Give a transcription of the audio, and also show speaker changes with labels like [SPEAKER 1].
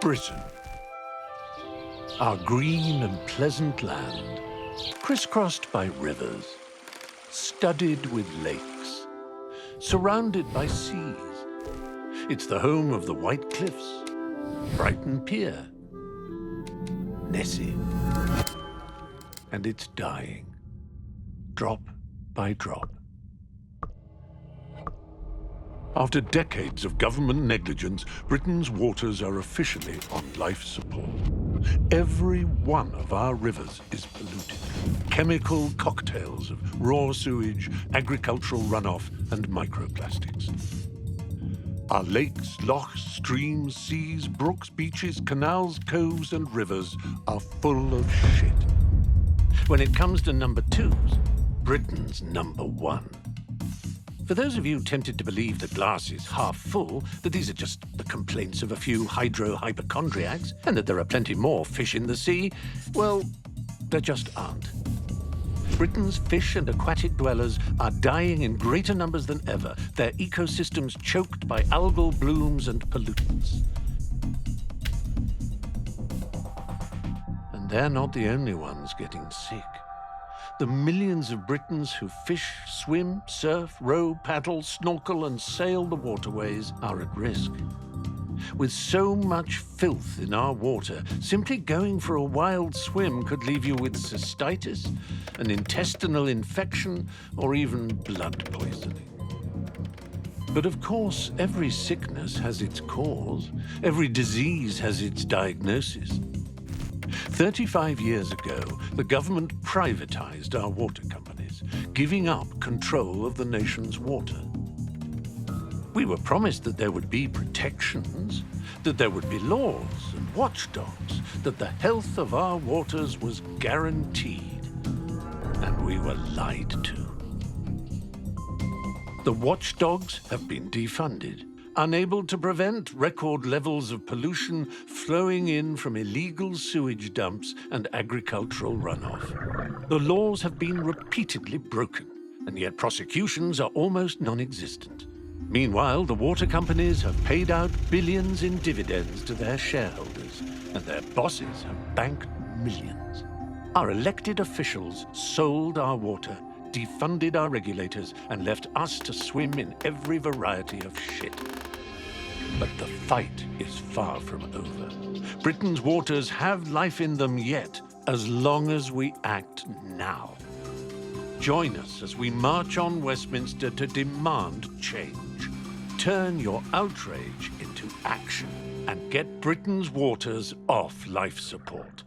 [SPEAKER 1] Britain. Our green and pleasant land, crisscrossed by rivers, studded with lakes, surrounded by seas. It's the home of the White Cliffs, Brighton Pier, Nessie. And it's dying, drop by drop. After decades of government negligence, Britain's waters are officially on life support. Every one of our rivers is polluted. Chemical cocktails of raw sewage, agricultural runoff, and microplastics. Our lakes, lochs, streams, seas, brooks, beaches, canals, coves, and rivers are full of shit. When it comes to number twos, Britain's number one. For those of you tempted to believe the glass is half full, that these are just the complaints of a few hydro-hypochondriacs, and that there are plenty more fish in the sea, well, there just aren't. Britain's fish and aquatic dwellers are dying in greater numbers than ever, their ecosystems choked by algal blooms and pollutants. And they're not the only ones getting sick. The millions of Britons who fish, swim, surf, row, paddle, snorkel, and sail the waterways are at risk. With so much filth in our water, simply going for a wild swim could leave you with cystitis, an intestinal infection, or even blood poisoning. But of course, every sickness has its cause. Every disease has its diagnosis. 35 years ago, the government privatized our water companies, giving up control of the nation's water. We were promised that there would be protections, that there would be laws and watchdogs, that the health of our waters was guaranteed. And we were lied to. The watchdogs have been defunded, unable to prevent record levels of pollution flowing in from illegal sewage dumps and agricultural runoff. The laws have been repeatedly broken, and yet prosecutions are almost non-existent. Meanwhile, the water companies have paid out billions in dividends to their shareholders, and their bosses have banked millions. Our elected officials sold our water, defunded our regulators, and left us to swim in every variety of shit. But the fight is far from over. Britain's waters have life in them yet, as long as we act now. Join us as we march on Westminster to demand change. Turn your outrage into action and get Britain's waters off life support.